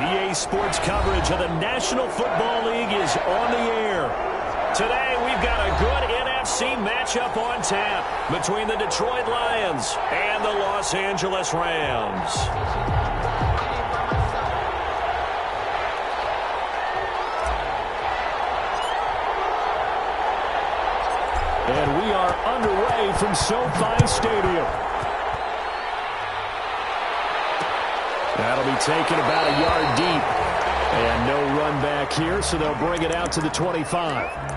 EA Sports coverage of the National Football League is on the air. Today, we've got a good NFC matchup on tap between the Detroit Lions and the Los Angeles Rams. And we are underway from SoFi Stadium. That'll be taken about a yard deep. And no run back here, so they'll bring it out to the 25.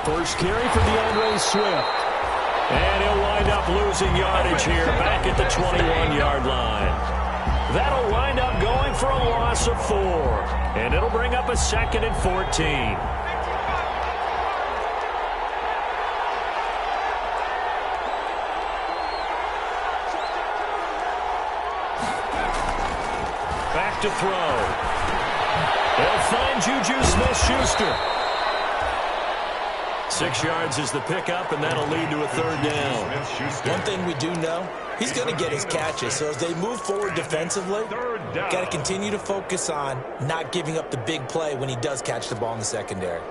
First carry for DeAndre Swift. And he'll wind up losing yardage here back at the 21-yard line. That'll wind up going for a loss of 4. And it'll bring up a 2nd and 14. Back to throw. They'll find Juju Smith-Schuster. 6 yards is the pickup, and that'll lead to a 3rd down. One thing we do know, he's going to get his catches. So as they move forward defensively, got to continue to focus on not giving up the big play when he does catch the ball in the secondary.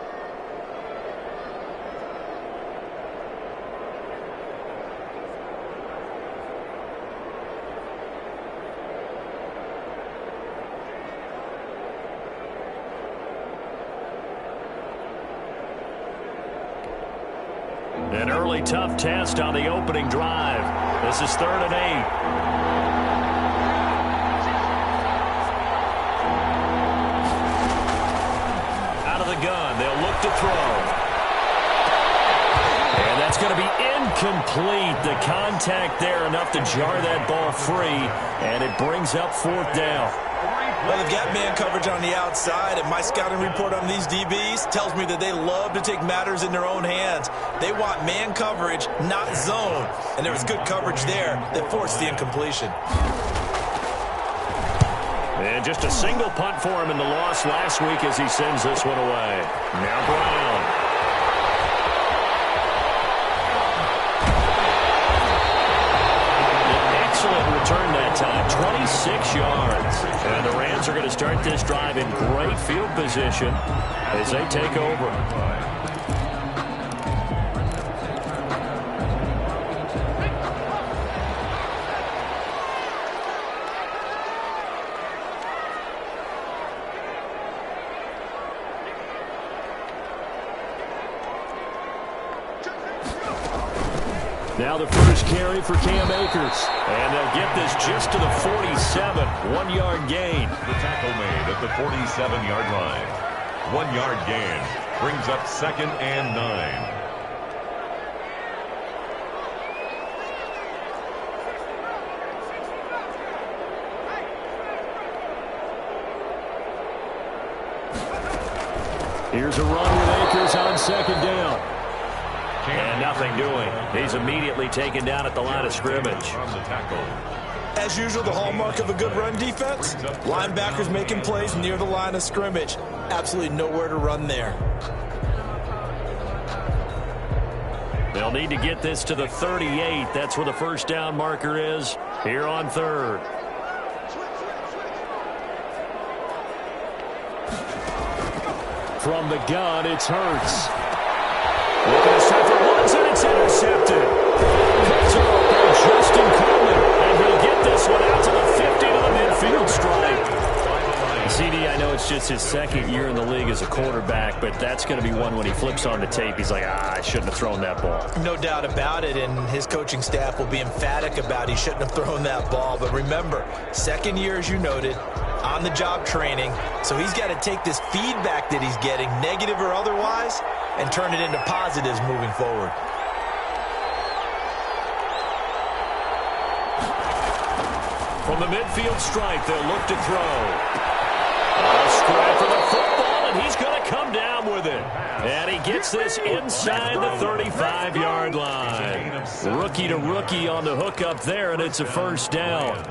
An early tough test on the opening drive. This is 3rd and 8. Out of the gun, they'll look to throw. And that's going to be incomplete. The contact there enough to jar that ball free, and it brings up 4th down. Well, they've got man coverage on the outside, and my scouting report on these DBs tells me that they love to take matters in their own hands. They want man coverage, not zone. And there was good coverage there that forced the incompletion. And just a single punt for him in the loss last week as he sends this one away. Now Brown. Return that time, 26 yards. And the Rams are going to start this drive in great field position as they take over. Now the first carry for Cam Akers. And they'll get this just to the 47. 1-yard gain. The tackle made at the 47-yard line. 1-yard gain brings up 2nd and 9. Here's a run with Akers on 2nd down. And nothing doing. He's immediately taken down at the line of scrimmage. As usual, the hallmark of a good run defense, linebackers making plays near the line of scrimmage. Absolutely nowhere to run there. They'll need to get this to the 38. That's where the first down marker is here on 3rd. From the gun, it's Hurts. Looking to start for Woods, and it's intercepted. Cuts are open, Justin Coleman, and he'll get this one out to the 50 to the midfield stripe. CD, I know it's just his 2nd year in the league as a quarterback, but that's going to be one when he flips on the tape, he's like, I shouldn't have thrown that ball. No doubt about it, and his coaching staff will be emphatic about he shouldn't have thrown that ball. But remember, 2nd year, as you noted, on-the-job training, so he's got to take this feedback that he's getting, negative or otherwise, and turn it into positives moving forward. From the midfield stripe, they'll look to throw. A strike for the with it. And he gets this inside the 35-yard line. Rookie to rookie on the hookup there, and it's a first down.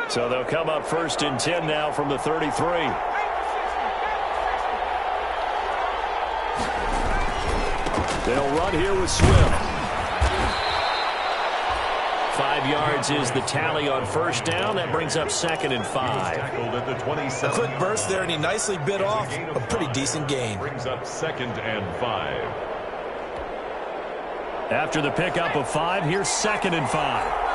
So they'll come up 1st and 10 now from the 33. They'll run here with Swift. 5 yards is the tally on first down. That brings up 2nd and 5. A quick burst there, and he nicely bit off a pretty decent gain. Brings up 2nd and 5. After the pickup of 5, here's 2nd and 5.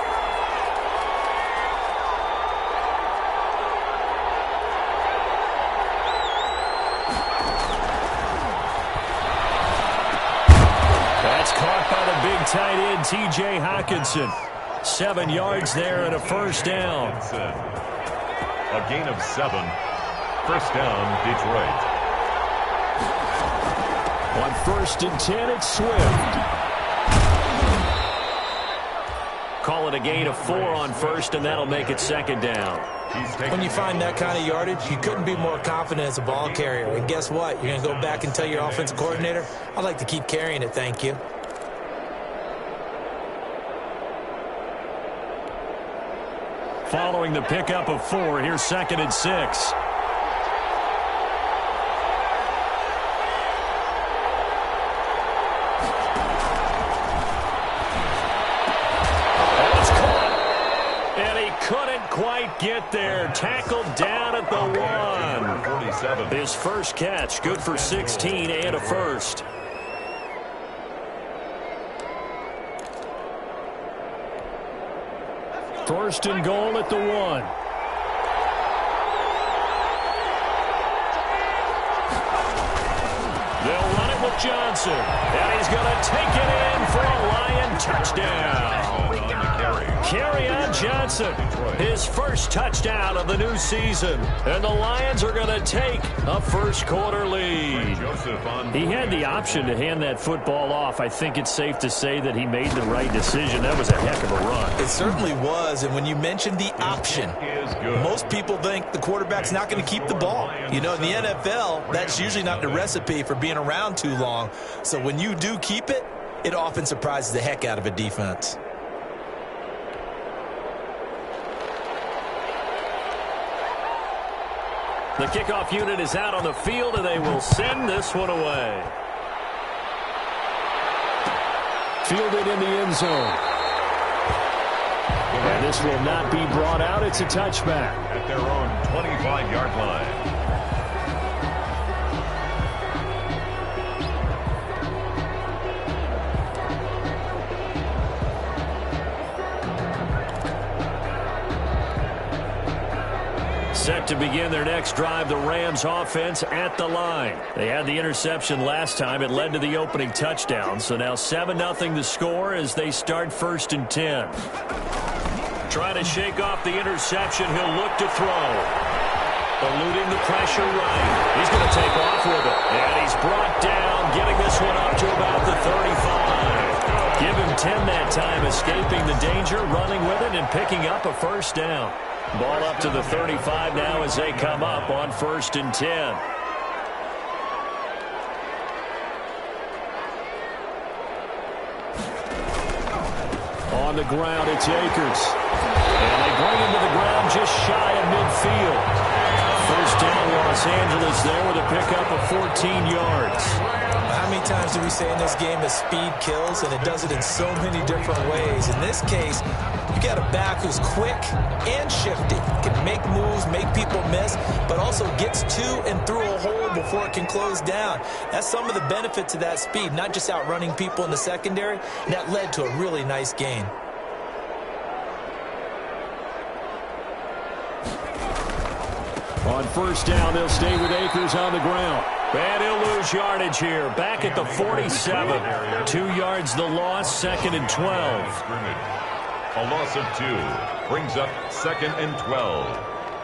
Tight end T.J. Hockenson. 7 yards there and a first down. A gain of 7. First down, Detroit. On 1st and 10, it's Swift. Call it a gain of 4 on first, and that'll make it 2nd down. When you find that kind of yardage, you couldn't be more confident as a ball carrier. And guess what? You're going to go back and tell your offensive coordinator, I'd like to keep carrying it, thank you. Following the pickup of 4, here's 2nd and 6. That's caught. And he couldn't quite get there. Tackled down at the 1. His first catch, good for 16 and a first. First and goal at the 1. They'll run it with Johnson. And he's going to take it in for a Lion touchdown. Carry on Johnson. His first touchdown of the new season. And the Lions are going to take a first-quarter lead. He had the option to hand that football off. I think it's safe to say that he made the right decision. That was a heck of a run. It certainly was. And when you mentioned the option, most people think the quarterback's not going to keep the ball. You know, in the NFL, that's usually not the recipe for being around too long. So when you do keep it, it often surprises the heck out of a defense. The kickoff unit is out on the field, and they will send this one away. Fielded in the end zone. And this will not be brought out. It's a touchback. At their own 25-yard line. Set to begin their next drive, the Rams offense at the line. They had the interception last time. It led to the opening touchdown. So now 7-0 the score as they start 1st and 10. Trying to shake off the interception. He'll look to throw. Eluding the pressure right. He's going to take off with it. And he's brought down, getting this one up to about the 35. Give him 10 that time, escaping the danger, running with it, and picking up a first down. Ball up to the 35 now as they come up on 1st and 10. On the ground, it's Akers. And they bring him to the ground just shy of midfield. First down, Los Angeles there with a pickup of 14 yards. How many times do we say in this game that speed kills, and it does it in so many different ways? In this case, you got a back who's quick and shifty, can make moves, make people miss, but also gets to and through a hole before it can close down. That's some of the benefits of that speed, not just outrunning people in the secondary. That led to a really nice gain. On first down, they'll stay with Akers on the ground. And he'll lose yardage here. Back at the 47. 2 yards the loss, 2nd and 12. A loss of 2 brings up 2nd and 12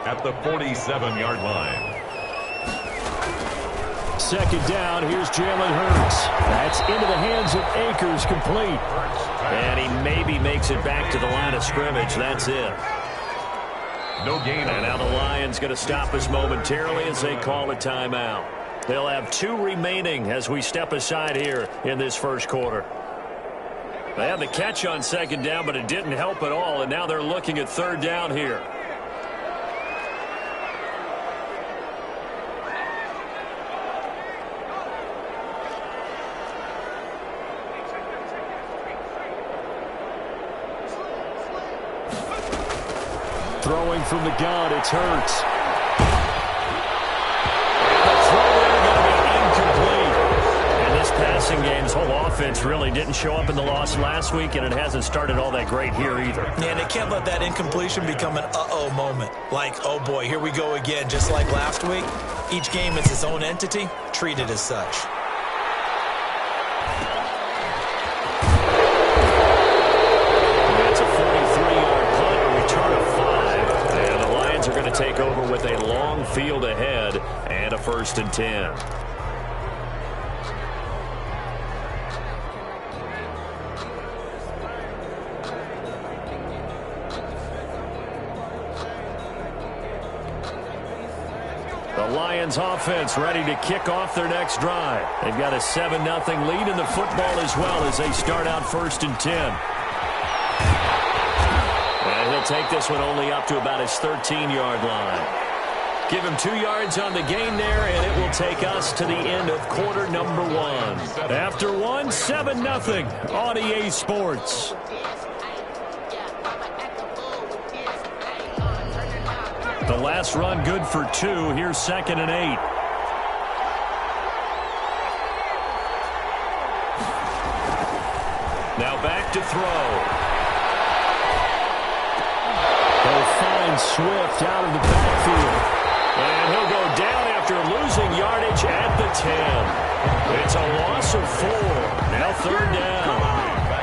at the 47-yard line. second down. Here's Jalen Hurts. That's into the hands of Akers, complete. And he maybe makes it back to the line of scrimmage. That's it. No gain. And now the Lions going to stop us momentarily as they call a timeout. They'll have 2 remaining as we step aside here in this first quarter. They had the catch on second down, but it didn't help at all, and now they're looking at third down here. Throwing from the gun, it's Hurts. Passing game's whole offense really didn't show up in the loss last week, and it hasn't started all that great here either. Yeah, they can't let that incompletion become an uh-oh moment. Like, oh boy, here we go again, just like last week. Each game is its own entity, treat it as such. That's a 43-yard punt, a return of 5, and the Lions are going to take over with a long field ahead and a 1st and 10. The Lions offense ready to kick off their next drive. They've got a 7-0 lead in the football as well as they start out 1st and 10. And he'll take this one only up to about his 13-yard line. Give him 2 yards on the gain there, and it will take us to the end of quarter number 1. After 1, 7-0 on EA Sports. The last run good for 2. Here's 2nd and 8. Now back to throw. They'll find Swift out of the backfield. And he'll go down after losing yardage at the 10. It's a loss of 4. Now 3rd down.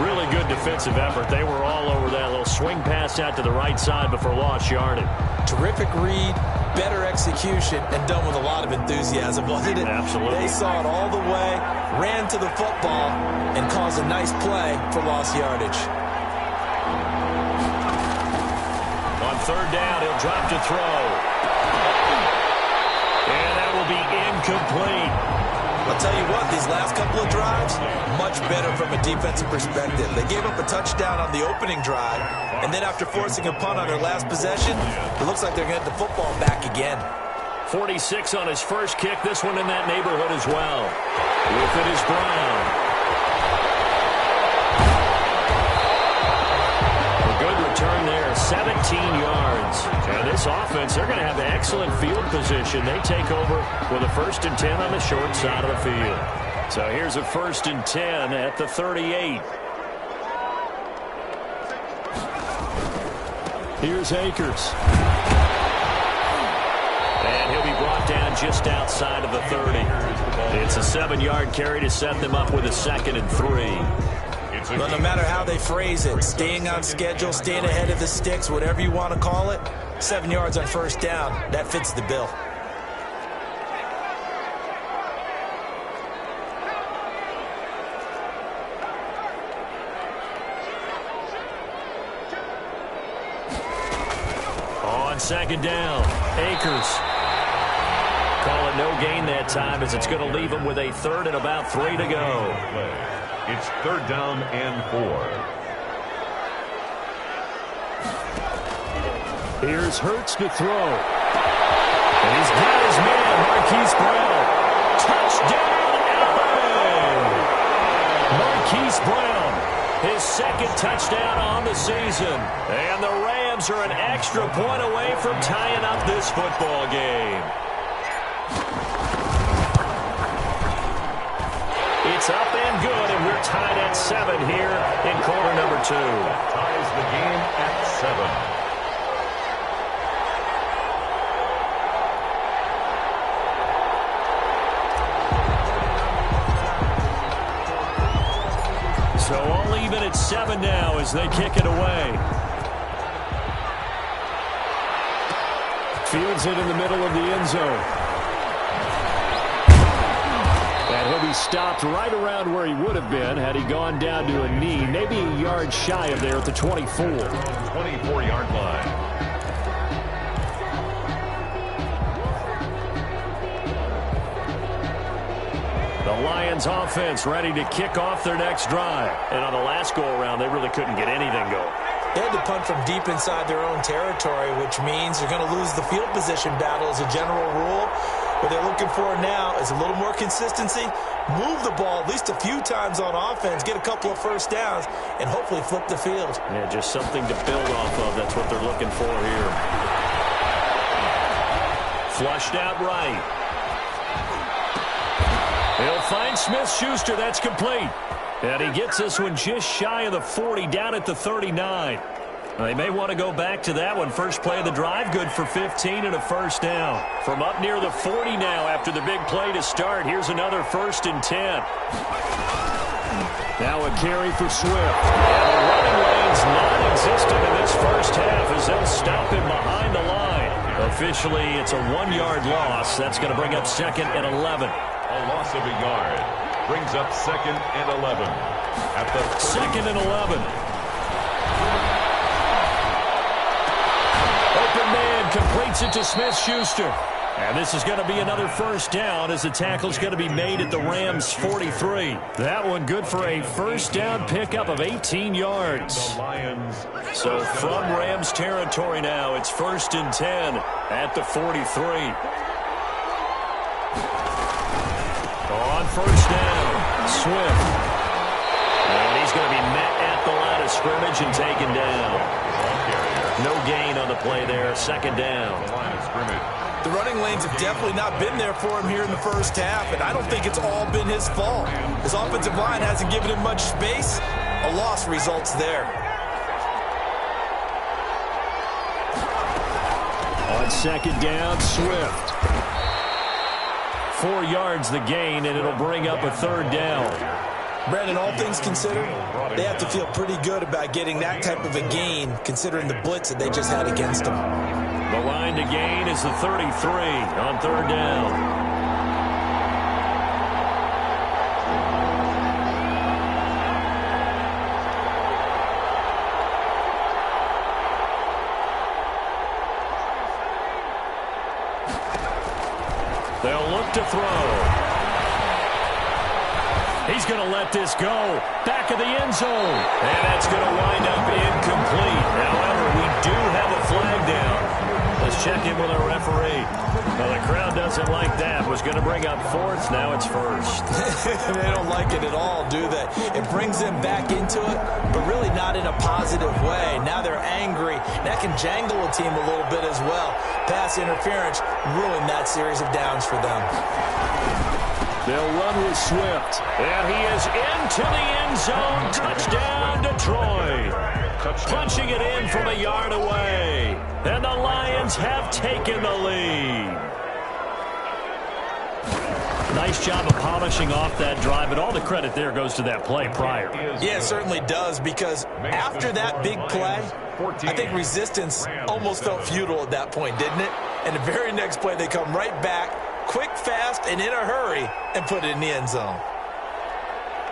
Really good defensive effort. They were all over that little swing pass out to the right side before lost yardage. Terrific read, better execution, and done with a lot of enthusiasm, wasn't it? Absolutely. They saw it all the way, ran to the football, and caused a nice play for lost yardage. On 3rd down, he'll drop to throw. And that will be incomplete. I'll tell you what, these last couple of drives, much better from a defensive perspective. They gave up a touchdown on the opening drive, and then after forcing a punt on their last possession, it looks like they're going to get the football back again. 46 on his first kick, this one in that neighborhood as well. With it is Brown. A good return there, 17 yards. And this offense, they're going to have excellent field position. They take over with a 1st and 10 on the short side of the field. So here's a 1st and 10 at the 38. Here's Akers. And he'll be brought down just outside of the 30. It's a 7-yard carry to set them up with a 2nd and 3. But no matter how they phrase it, staying on schedule, staying ahead of the sticks, whatever you want to call it, 7 yards on 1st down, that fits the bill. On 2nd down, Akers. Call it no gain that time as it's going to leave him with a 3rd and about 3 to go. It's 3rd down and 4. Here's Hurts to throw. And he's got his man, Marquise Brown. Touchdown, LA! Marquise Brown, his 2nd touchdown on the season. And the Rams are an extra point away from tying up this football game. It's up and good, and we're tied at 7 here in quarter number 2. Ties the game at 7. So all even at 7 now as they kick it away. Fields it in the middle of the end zone. be stopped right around where he would have been had he gone down to a knee, maybe a yard shy of there at the 24. 24-yard line. The Lions offense ready to kick off their next drive. And on the last go-around, they really couldn't get anything going. They had to punt from deep inside their own territory, which means you're going to lose the field position battle as a general rule. What they're looking for now is a little more consistency, move the ball at least a few times on offense, get a couple of first downs, and hopefully flip the field. Yeah, just something to build off of. That's what they're looking for here. Flushed out right. He'll find Smith-Schuster. That's complete. And he gets this one just shy of the 40, down at the 39. They may want to go back to that one. First play of the drive, good for 15 and a first down. From up near the 40 now after the big play to start. Here's another 1st and 10. Now a carry for Swift. And the running lane's non-existent in this first half as they'll stop him behind the line. Officially, it's a 1-yard loss. That's going to bring up 2nd and 11. A loss of a yard brings up 2nd and 11. At the 2nd and 11. Open man completes it to Smith-Schuster. And this is going to be another first down as the tackle's going to be made at the Rams' 43. That one good for a first down pickup of 18 yards. So from Rams territory now, it's 1st and 10 at the 43. On first down, Swift. And he's going to be met at the line of scrimmage and taken down. No gain on the play there, 2nd down. The running lanes have definitely not been there for him here in the first half, and I don't think it's all been his fault. His offensive line hasn't given him much space. A loss results there. On 2nd down, Swift. 4 yards the gain, and it'll bring up a 3rd down. Brandon, all things considered, they have to feel pretty good about getting that type of a gain, considering the blitz that they just had against them. The line to gain is the 33 on 3rd down. They'll look to throw. He's going to let this go. Back of the end zone. And that's going to wind up incomplete. However, we do have a flag down. Let's check in with our referee. Well, the crowd doesn't like that. Was going to bring up 4th. Now it's 1st. They don't like it at all, do they? It brings them back into it, but really not in a positive way. Now they're angry. That can jangle a team a little bit as well. Pass interference ruined that series of downs for them. They'll run with Swift. And he is into the end zone. Touchdown, Detroit. Punching it in from a yard away. And the Lions have taken the lead. Nice job of polishing off that drive, but all the credit there goes to that play prior. Yeah, it certainly does, because after that big play, I think resistance almost felt futile at that point, didn't it? And the very next play, they come right back, quick, fast, and in a hurry, and put it in the end zone.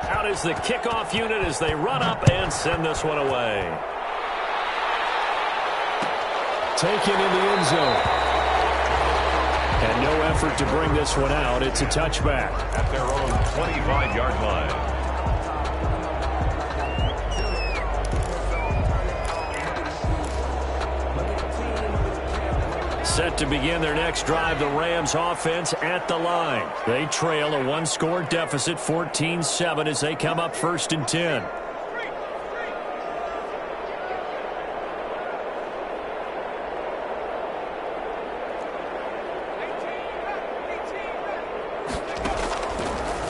Out is the kickoff unit as they run up and send this one away. Taken in the end zone. And no effort to bring this one out. It's a touchback. At their own 25-yard line. Set to begin their next drive, the Rams offense at the line. They trail a 1-score deficit, 14-7, as they come up 1st and 10.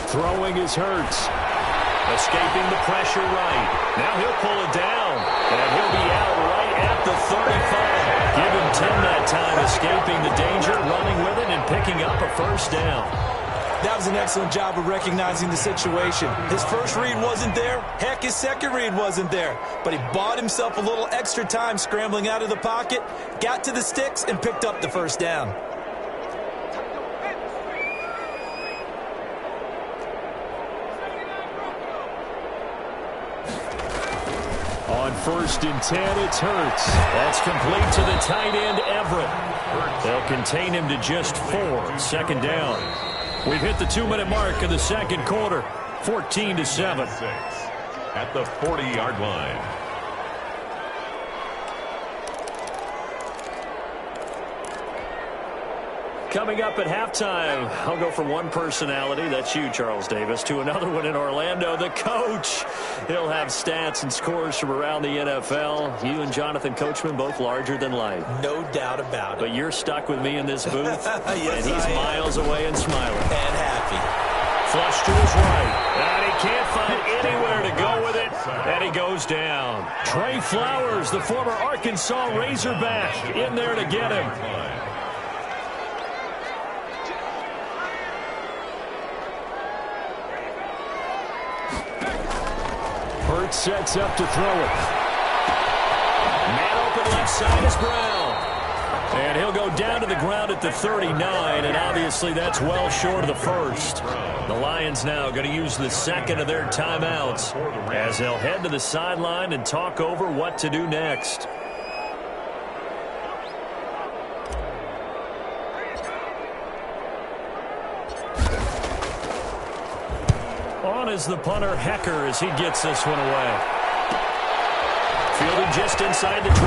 Throwing is Hurts. Escaping the pressure right. Now he'll pull it down. And he'll be out right at the 35. Give him 10 that time, escaping the danger, running with it, and picking up a first down. That was an excellent job of recognizing the situation. His first read wasn't there. Heck, his second read wasn't there. But he bought himself a little extra time scrambling out of the pocket, got to the sticks, and picked up the first down. On 1st and 10, it's Hurts. That's complete to the tight end, Everett. They'll contain him to just 4. 2nd down. We've hit the 2-minute mark of the 2nd quarter. 14-7. At the 40-yard line. Coming up at halftime, I'll go from one personality, that's you, Charles Davis, to another one in Orlando, the coach. He'll have stats and scores from around the NFL. You and Jonathan Coachman, both larger than life. No doubt about it. But you're stuck with me in this booth, yes, and he's miles away and smiling. And happy. Flush to his right, and he can't find anywhere to go with it, and he goes down. Trey Flowers, the former Arkansas Razorback, in there to get him. Hurts sets up to throw it. Man open left side is Brown. And he'll go down to the ground at the 39, and obviously that's well short of the first. The Lions now going to use the 2nd of their timeouts as they'll head to the sideline and talk over what to do next. On is the punter, Hecker, as he gets this one away. Fielded just inside the 20.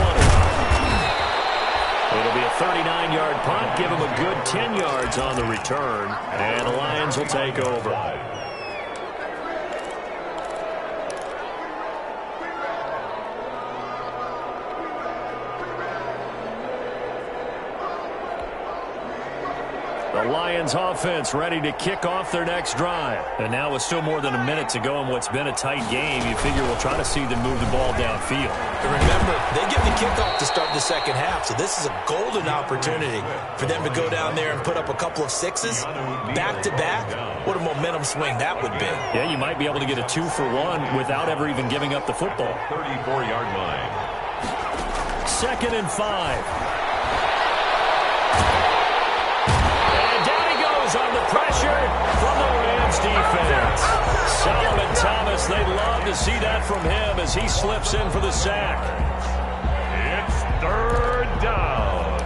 It'll be a 39-yard punt, give him a good 10 yards on the return, and the Lions will take over. The Lions offense ready to kick off their next drive. And now with still more than a minute to go in what's been a tight game, you figure we'll try to see them move the ball downfield. And remember, they get the kickoff to start the 2nd half, so this is a golden opportunity for them to go down there and put up a couple of 6s back-to-back. What a momentum swing that would be. Yeah, you might be able to get a 2-for-1 without ever even giving up the football. 34-yard line. 2nd and 5. On the pressure from the Rams defense. Solomon Thomas, they'd love to see that from him as he slips in for the sack. It's 3rd down.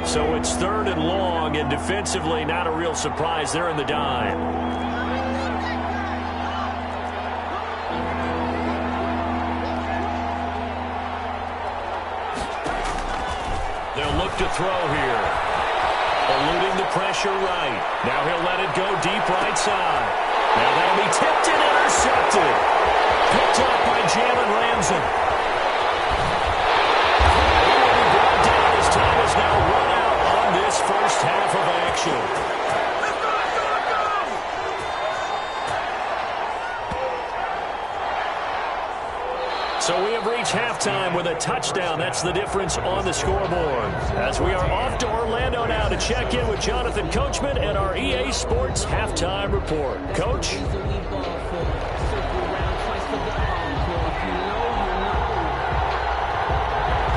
So it's 3rd and long, and defensively not a real surprise. They're in the dime. To throw here. Eluding the pressure right. Now he'll let it go deep right side. Now that'll be tipped and intercepted. Picked up by Jalen Ramsey. He will be brought down as time has now run out on this first half of action. So we have reached halftime with a touchdown. That's the difference on the scoreboard. As we are off to Orlando now to check in with Jonathan Coachman and our EA Sports Halftime Report. Coach?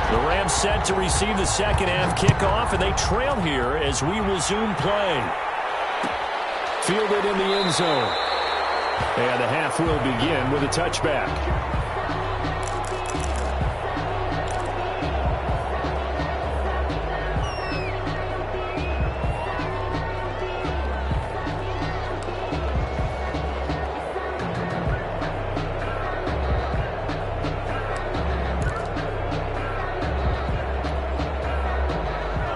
The Rams set to receive the 2nd half kickoff, and they trail here as we resume play. Fielded in the end zone. And the half will begin with a touchback.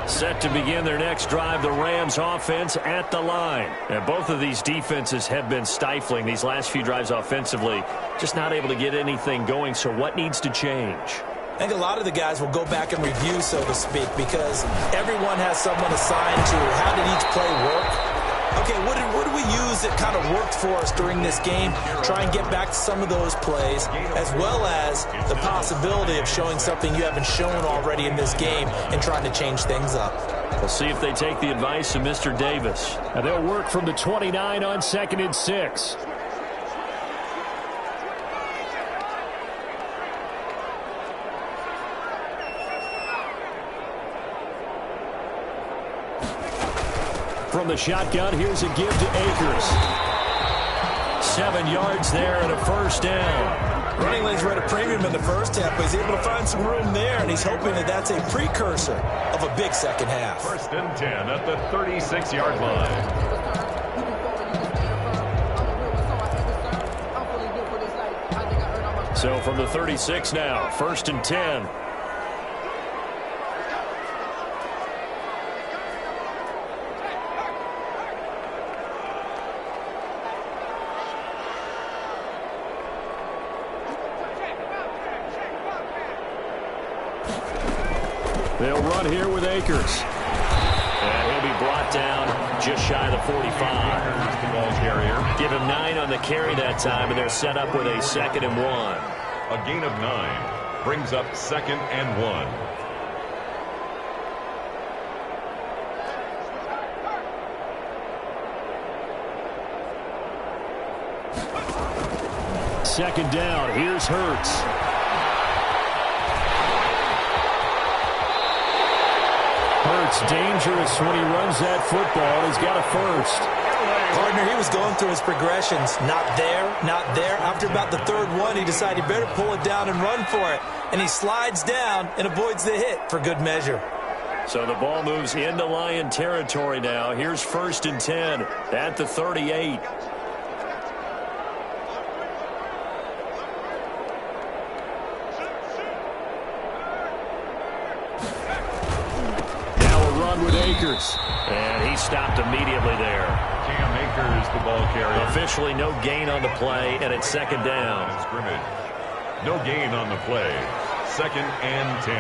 Set to begin their next drive, the Rams offense at the line. And both of these defenses have been stifling these last few drives offensively. Just not able to get anything going, so what needs to change? I think a lot of the guys will go back and review, so to speak, because everyone has someone assigned to how did each play work. Okay, what did we use that kind of worked for us during this game? Try and get back to some of those plays, as well as the possibility of showing something you haven't shown already in this game and trying to change things up. We'll see if they take the advice of Mr. Davis. And they'll work from the 29 on 2nd and 6. From the shotgun, here's a give to Akers. 7 yards there and a first down. Running lanes were at a premium in the first half, but he's able to find some room there, and he's hoping that that's a precursor of a big second half. 1st and 10 at the 36-yard line. So from the 36 now, 1st and 10. They'll run here with Akers. And he'll be brought down just shy of the 45. The ball carrier. Give him 9 on the carry that time, and they're set up with a 2nd and 1. A gain of 9 brings up 2nd and 1. Second down. Here's Hurts. Hurts dangerous when he runs that football. He's got a first. Partner, he was going through his progressions. Not there, not there. After about the 3rd one, he decided he better pull it down and run for it. And he slides down and avoids the hit for good measure. So the ball moves into Lion territory now. Here's 1st and 10 at the 38. With Akers. And he stopped immediately there. Cam Akers, the ball carrier. Officially no gain on the play, and it's 2nd down. Scrimmage. No gain on the play. 2nd and 10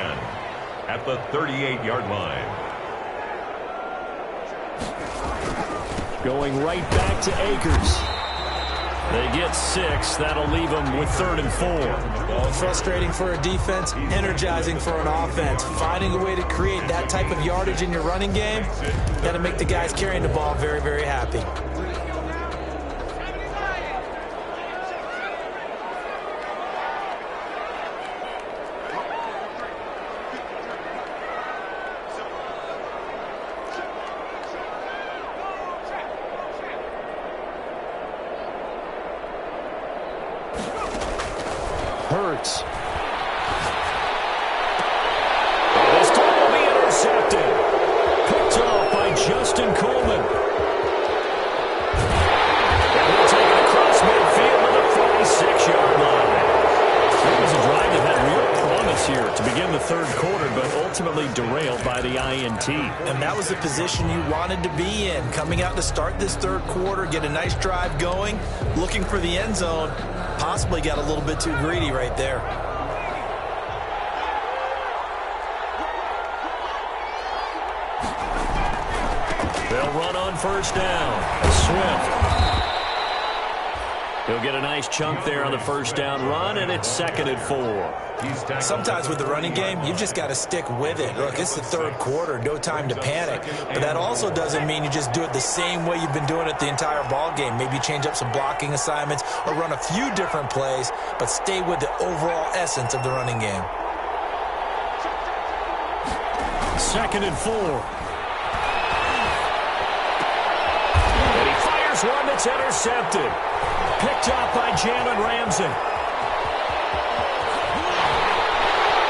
at the 38-yard line. Going right back to Akers. They get 6. That'll leave them with 3rd and 4. Frustrating for a defense, energizing for an offense. Finding a way to create that type of yardage in your running game, got to make the guys carrying the ball very, very happy. Hurts. This time will be intercepted. Picked off by Justin Coleman. And he'll take it across midfield to the 46-yard line. It was a drive that had real promise here to begin the 3rd quarter, but ultimately derailed by the INT. And that was the position you wanted to be in. Coming out to start this 3rd quarter, get a nice drive going, looking for the end zone. Possibly got a little bit too greedy right there. They'll run on 1st down. Swift. He'll get a nice chunk there on the 1st down run, and it's 2nd and 4. Sometimes with the running game, you've just got to stick with it. Look, it's the 3rd quarter, no time to panic. But that also doesn't mean you just do it the same way you've been doing it the entire ball game. Maybe change up some blocking assignments or run a few different plays, but stay with the overall essence of the running game. 2nd and 4. And he fires one that's intercepted. Picked up by Jalen Ramsey.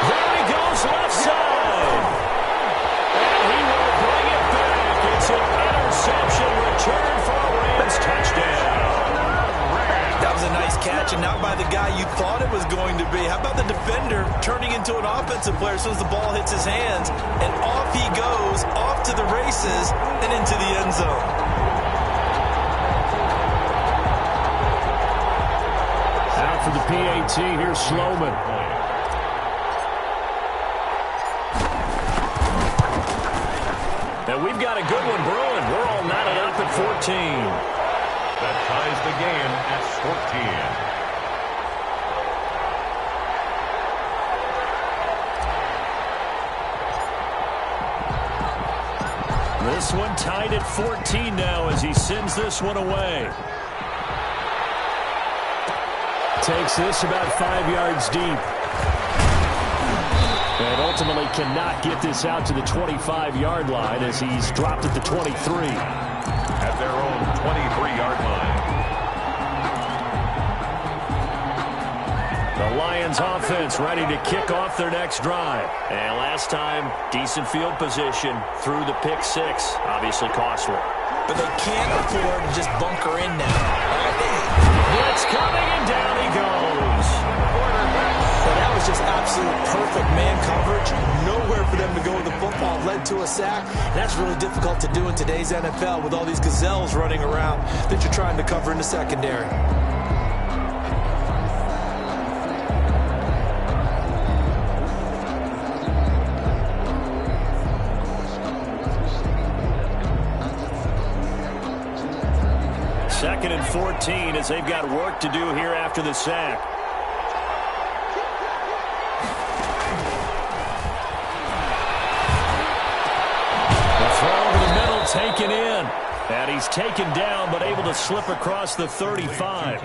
There he goes left side. And he will bring it back. It's an interception return for a Rams touchdown. That was a nice catch, and not by the guy you thought it was going to be. How about the defender turning into an offensive player as soon as the ball hits his hands, and off he goes, off to the races, and into the end zone. Out for the PAT, here's Sloman. And we've got a good one brewing. We're all knotted up at 14. That ties the game at 14. This one tied at 14 now as he sends this one away. Takes this about 5 yards deep. And ultimately cannot get this out to the 25-yard line as he's dropped at the 23. At their own 23-yard line. The Lions offense ready to kick off their next drive. And last time, decent field position through the pick six. Obviously costly. But they can't afford to just bunker in now. Blitz coming, and down he goes. So that was just absolute perfect man coverage. Nowhere for them to go with the football. Led to a sack. And that's really difficult to do in today's NFL with all these gazelles running around that you're trying to cover in the secondary. Second and 14 as they've got work to do here after the sack. The throw over the middle taken in. And he's taken down but able to slip across the 35.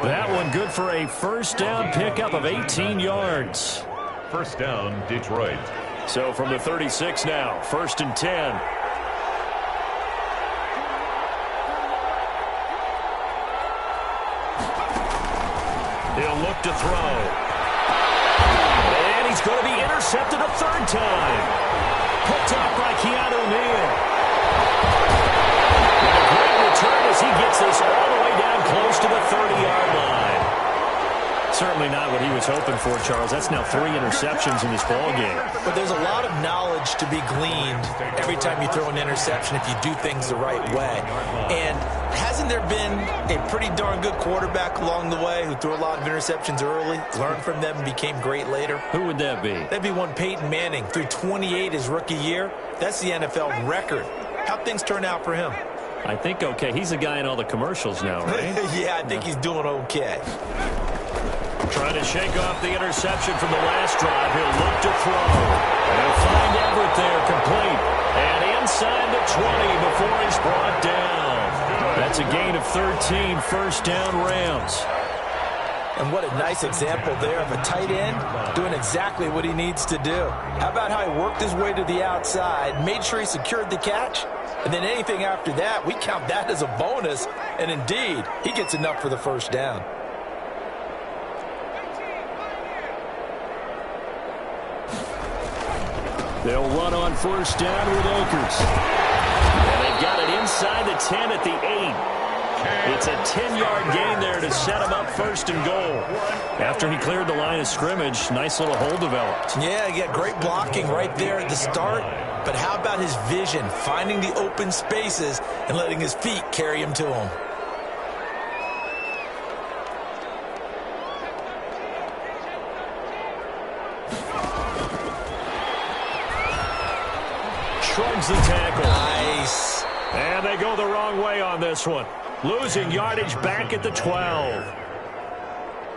That one good for a first down pickup of 18 yards. First down, Detroit. So from the 36 now, first and 10. He'll look to throw. And he's going to be intercepted a third time. Picked off by Keanu Neal. And a great return as he gets this all the way down close to the 30-yard line. Certainly not what he was hoping for, Charles. That's now 3 interceptions in this ball game. But there's a lot of knowledge to be gleaned every time you throw an interception if you do things the right way. And hasn't there been a pretty darn good quarterback along the way who threw a lot of interceptions early, learned from them, and became great later? Who would that be? That'd be one Peyton Manning. Threw 28 his rookie year. That's the NFL record. How'd things turn out for him? I think okay. He's the guy in all the commercials now, right? Yeah, I think he's doing okay. Trying to shake off the interception from the last drive. He'll look to throw. He'll find Everett there, complete. And inside the 20 before he's brought down. That's a gain of 13, first down Rams. And what a nice example there of a tight end doing exactly what he needs to do. How about how he worked his way to the outside, made sure he secured the catch, and then anything after that, we count that as a bonus. And indeed, he gets enough for the first down. They'll run on first down with Akers. And they've got it inside the 10 at the 8. It's a 10-yard gain there to set him up first and goal. After he cleared the line of scrimmage, nice little hole developed. Yeah, he got great blocking right there at the start. But how about his vision, finding the open spaces and letting his feet carry him to him? Shrugs the tackle. Nice. And they go the wrong way on this one. Losing yardage back at the 12.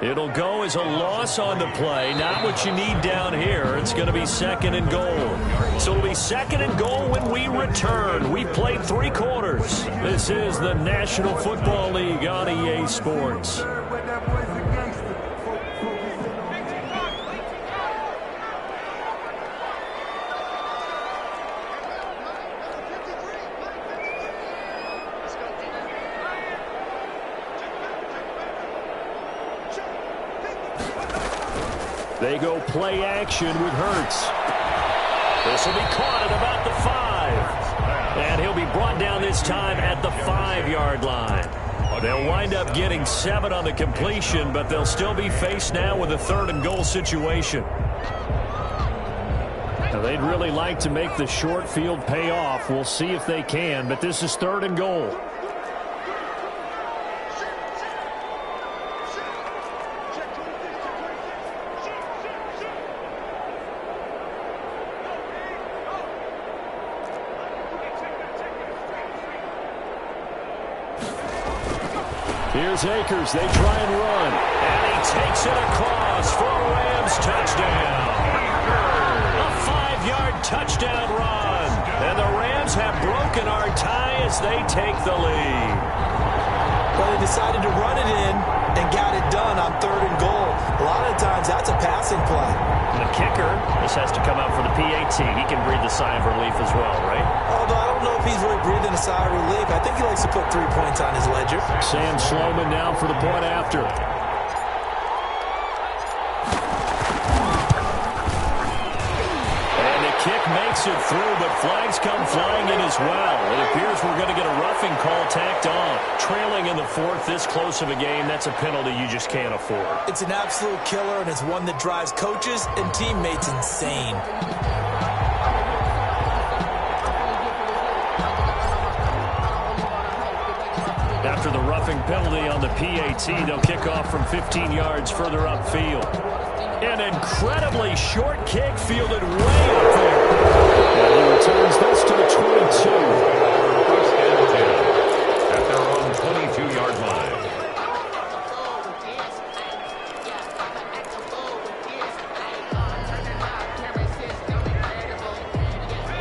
It'll go as a loss on the play. Not what you need down here. It's going to be second and goal. So it'll be second and goal when we return. We played 3 quarters. This is the National Football League on EA Sports. They go play action with Hurts. This will be caught at about the 5. And he'll be brought down this time at the 5-yard line. They'll wind up getting 7 on the completion, but they'll still be faced now with a 3rd and goal situation. Now, they'd really like to make the short field pay off. We'll see if they can, but this is 3rd and goal. Here's Akers. They try and run. And he takes it across for a Rams touchdown. A 5-yard touchdown run. And the Rams have broken our tie as they take the lead. Well, they decided to run it in and got it done on 3rd and goal. A lot of times that's a passing play. The kick kicker, this has to come out for the PAT. He can breathe a sigh of relief as well, right? Although I don't know if he's really breathing a sigh of relief. I think he likes to put 3 points on his ledger. Sam Sloman now for the point after. Kick makes it through, but flags come flying in as well. It appears we're going to get a roughing call tacked on. Trailing in the fourth, this close of a game, that's a penalty you just can't afford. It's an absolute killer, and it's one that drives coaches and teammates insane. After the roughing penalty on the PAT, they'll kick off from 15 yards further upfield. An incredibly short kick fielded way up there. And he returns this to the 22. First and 10 at their own 22-yard line.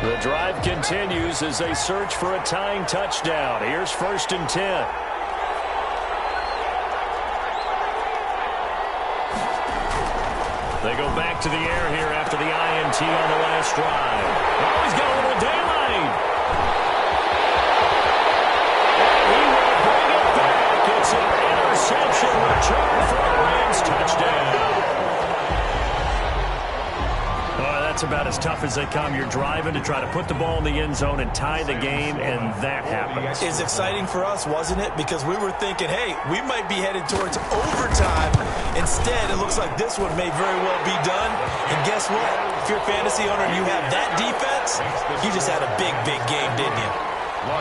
The drive continues as they search for a tying touchdown. Here's 1st and 10. They go back to the air here after the INT on the last drive. Oh, he's got a little daylight. And he will bring it back. It's an interception return for a Rams touchdown. That's about as tough as they come. You're driving to try to put the ball in the end zone and tie the game, and that happens. It's exciting for us, wasn't it? Because we were thinking, hey, we might be headed towards overtime. Instead, it looks like this one may very well be done. And guess what? If you're a fantasy owner and you have that defense, you just had a big, big game, didn't you?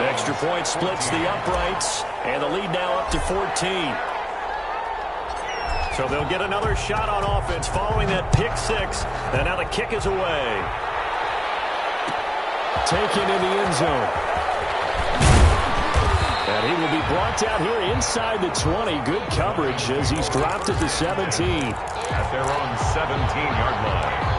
The extra point splits the uprights, and the lead now up to 14. So they'll get another shot on offense following that pick six. And now the kick is away. Taken in the end zone. And he will be brought down here inside the 20. Good coverage as he's dropped at the 17. At their own 17-yard line.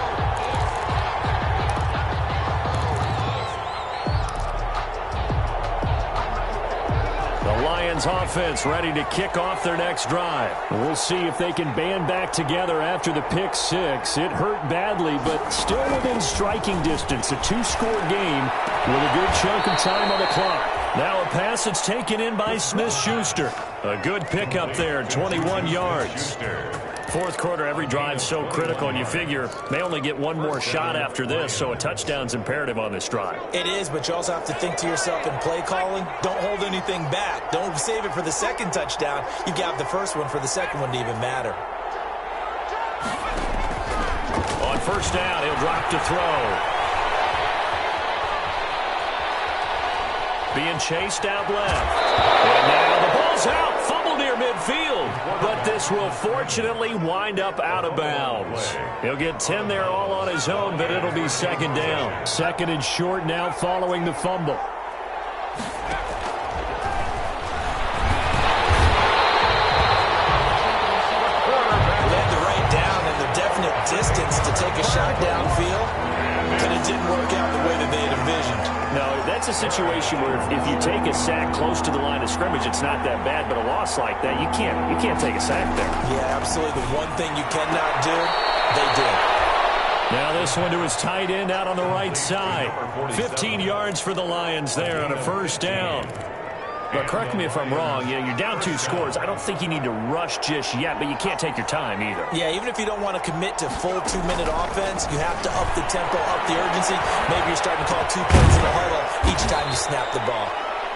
Lions offense ready to kick off their next drive. We'll see if they can band back together after the pick six. It hurt badly, but still within striking distance. A two-score game with a good chunk of time on the clock. Now a pass that's taken in by Smith-Schuster. A good pickup there, 21 yards. Fourth quarter, every drive's so critical, and you figure they only get one more shot after this, so a touchdown's imperative on this drive. It is, but you also have to think to yourself in play calling, don't hold anything back. Don't save it for the second touchdown. You got the first one for the second one to even matter. On first down, he'll drop to throw. Being chased out left. And now the ball's out. Fumble near midfield. But this will fortunately wind up out of bounds. He'll get 10 there all on his own, but it'll be second down. Second and short now following the fumble. Led the right down and the definite distance to take a shot downfield, but it didn't work out the way that they had envisioned. No, that's a situation where if you take a sack close to the line of scrimmage, it's not that bad, but a loss like that, you can't take a sack there. Yeah, absolutely. The one thing you cannot do, they did. Now this one to his tight end out on the right side. 15 yards for the Lions there on a first down. But correct me if I'm wrong, you're down 2 scores. I don't think you need to rush just yet, but you can't take your time either. Yeah, even if you don't want to commit to full 2-minute offense, you have to up the tempo, up the urgency. Maybe you're starting to call 2 plays in a huddle each time you snap the ball.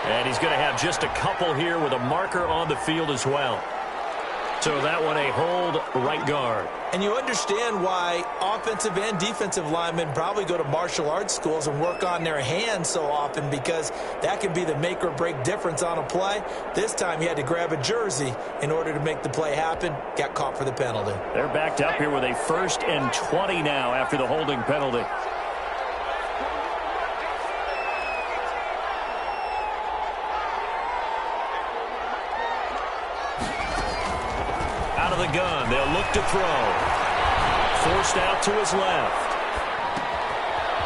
And he's going to have just a couple here with a marker on the field as well. So that one a hold right guard. And you understand why offensive and defensive linemen probably go to martial arts schools and work on their hands so often, because that can be the make or break difference on a play. This time he had to grab a jersey in order to make the play happen. Got caught for the penalty. They're backed up here with a 1st and 20 now after the holding penalty. Out of the gun, they'll look to throw. Forced out to his left.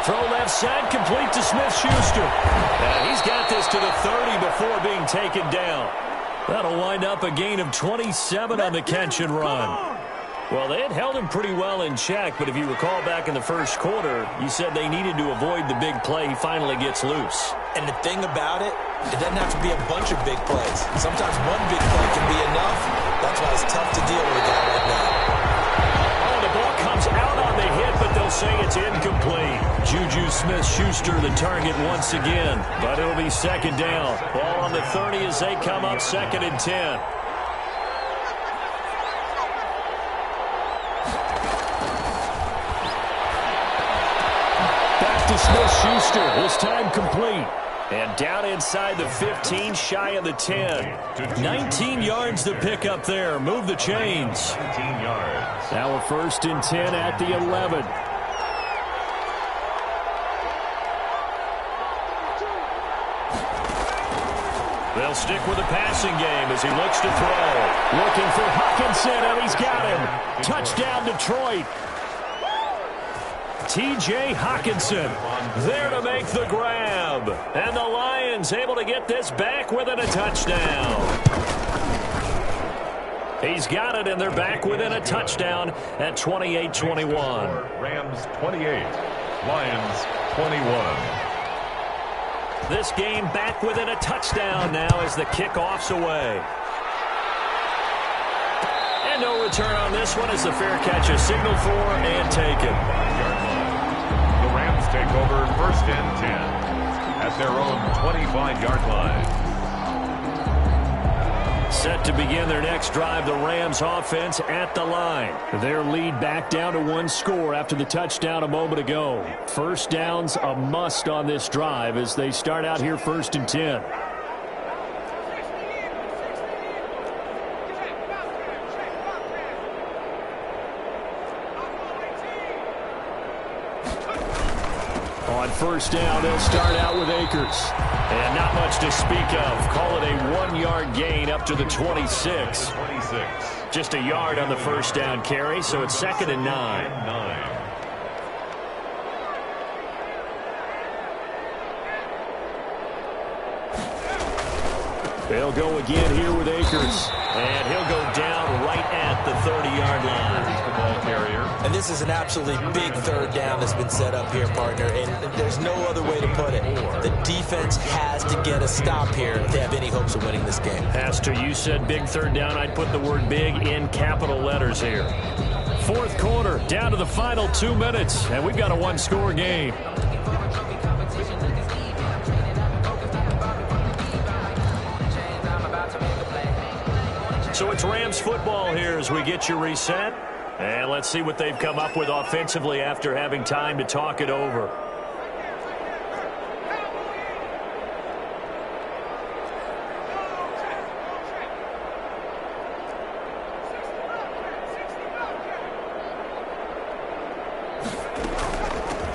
Throw left side, complete to Smith-Schuster. And he's got this to the 30 before being taken down. That'll wind up a gain of 27 on the catch and run. Well, they had held him pretty well in check, but if you recall back in the first quarter, you said they needed to avoid the big play. He finally gets loose. And the thing about it, it doesn't have to be a bunch of big plays. Sometimes one big play can be enough. That's why it's tough to deal with a guy like that. Oh, the ball comes out on the hit, but they'll say it's incomplete. Juju Smith-Schuster the target once again, but it'll be second down. Ball on the 30 as they come up, 2nd and 10. Smith-Schuster, this time complete. And down inside the 15, shy of the 10. 19 yards to pick up there. Move the chains. 19 yards. Now a 1st and 10 at the 11. They'll stick with the passing game as he looks to throw. Looking for Hawkinson, and he's got him. Touchdown, Detroit. T.J. Hawkinson there to make the grab. And the Lions able to get this back within a touchdown. He's got it, and they're back within a touchdown at 28-21. Rams 28, Lions 21. This game back within a touchdown now as the kickoff's away. And no return on this one as the fair catch is signaled for and taken. Take over 1st and 10 at their own 25-yard line. Set to begin their next drive, the Rams offense at the line. Their lead back down to 1 score after the touchdown a moment ago. First down's a must on this drive as they start out here 1st and 10. On 1st down, they'll start out with Akers. And not much to speak of. Call it a 1-yard gain up to the 26. 26. Just a yard on the 1st down carry, so it's 2nd and 9. They'll go again here with Akers. And he'll go down right at the 30-yard line. He's the ball carrier. And this is an absolutely big 3rd down that's been set up here, partner. And there's no other way to put it. The defense has to get a stop here if they have any hopes of winning this game. Pastor, you said big 3rd down. I'd put the word big in capital letters here. 4th quarter, down to the final 2 minutes. And we've got a 1-score game. So it's Rams football here as we get you reset. And let's see what they've come up with offensively after having time to talk it over.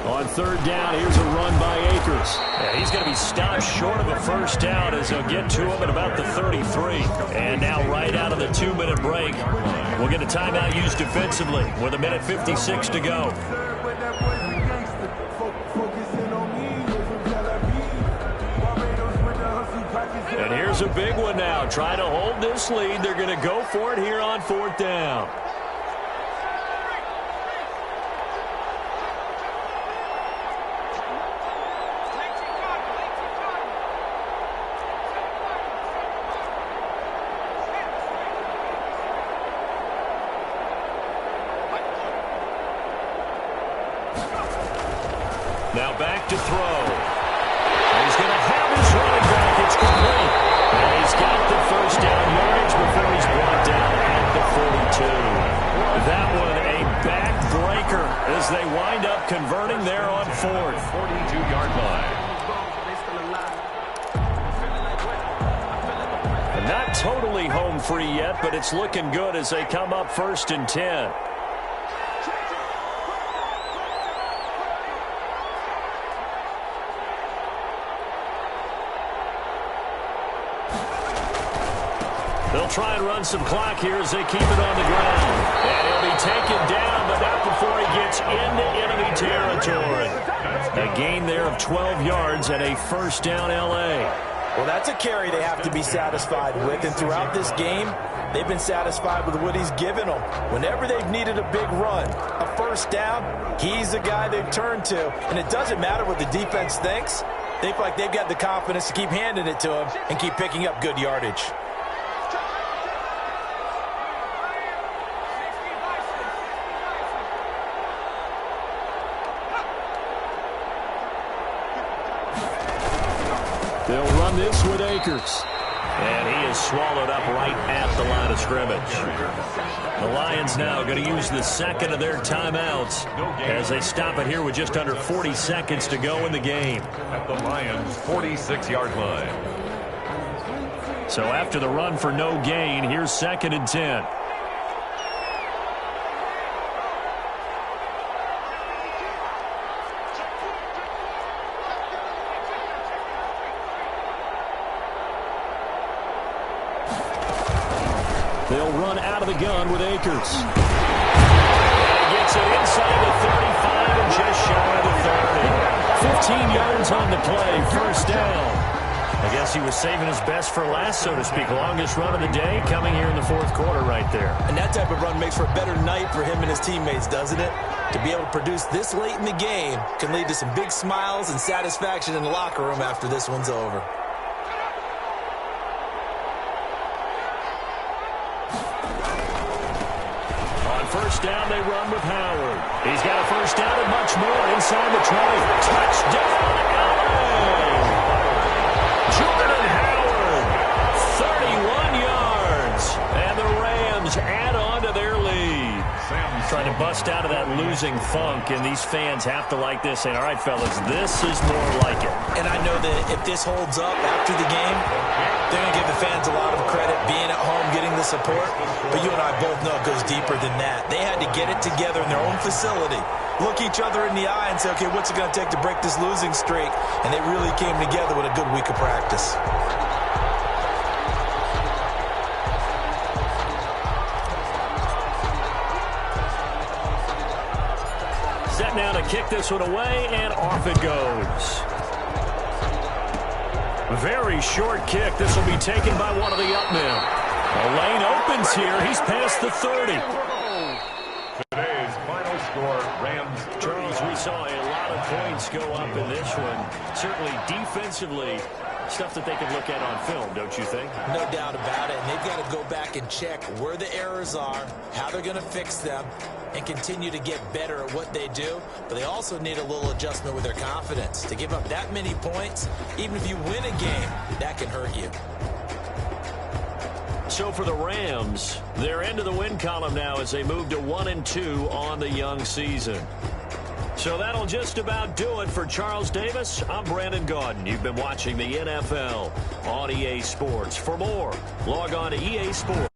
On 3rd down, here's a run by Akers. And he's going to be stopped short of a 1st down as they'll get to him at about the 33. And now right out of the 2-minute break, we'll get a timeout used defensively with 1:56 to go. And here's a big one now. Trying to hold this lead. They're going to go for it here on 4th down. Now back to throw. He's going to have his running back. It's complete. And he's got the 1st down yardage before he's brought down at the 42. That one a backbreaker as they wind up converting there on 4th. 42-yard line. Not totally home free yet, but it's looking good as they come up 1st and 10. They'll try and run some clock here as they keep it on the ground. And he'll be taken down, but not before he gets into enemy territory. A gain there of 12 yards and a 1st down L.A. Well, that's a carry they have to be satisfied with, and throughout this game, they've been satisfied with what he's given them. Whenever they've needed a big run, a first down, he's the guy they've turned to. And it doesn't matter what the defense thinks. They feel like they've got the confidence to keep handing it to him and keep picking up good yardage. They'll run this with Akers. And he is swallowed up right at the line of scrimmage. The Lions now going to use the second of their timeouts as they stop it here with just under 40 seconds to go in the game. At the Lions' 46-yard line. So after the run for no gain, here's 2nd and 10. They'll run out of the gun with Akers. And he gets it inside the 35 and just shy of the 30. 15 yards on the play, first down. I guess he was saving his best for last, so to speak. Longest run of the day coming here in the 4th quarter right there. And that type of run makes for a better night for him and his teammates, doesn't it? To be able to produce this late in the game can lead to some big smiles and satisfaction in the locker room after this one's over. First down, they run with Howard. He's got a first down and much more inside the 20. Touchdown, LA! Jordan Howard, 31 yards. And the Rams add on to their lead. Trying to bust out of that losing funk, and these fans have to like this, saying, all right, fellas, this is more like it. And I know that if this holds up after the game, they're going to give the fans a lot of credit, being at home, getting the support. But you and I both know it goes deeper than that. They had to get it together in their own facility, look each other in the eye and say, okay, what's it going to take to break this losing streak? And they really came together with a good week of practice. Set now to kick this one away, and off it goes. Very short kick. This will be taken by one of the up men. The lane opens here. He's past the 30. Today's final score, Rams. Charles, we saw a lot of points go up in this one. Certainly defensively, stuff that they can look at on film, don't you think? No doubt about it. And they've got to go back and check where the errors are, how they're going to fix them, and continue to get better at what they do. But they also need a little adjustment with their confidence. To give up that many points, even if you win a game, that can hurt you. So for the Rams, they're into the win column now as they move to 1-2 on the young season. So that'll just about do it for Charles Davis. I'm Brandon Gaudin. You've been watching the NFL on EA Sports. For more, log on to EA Sports.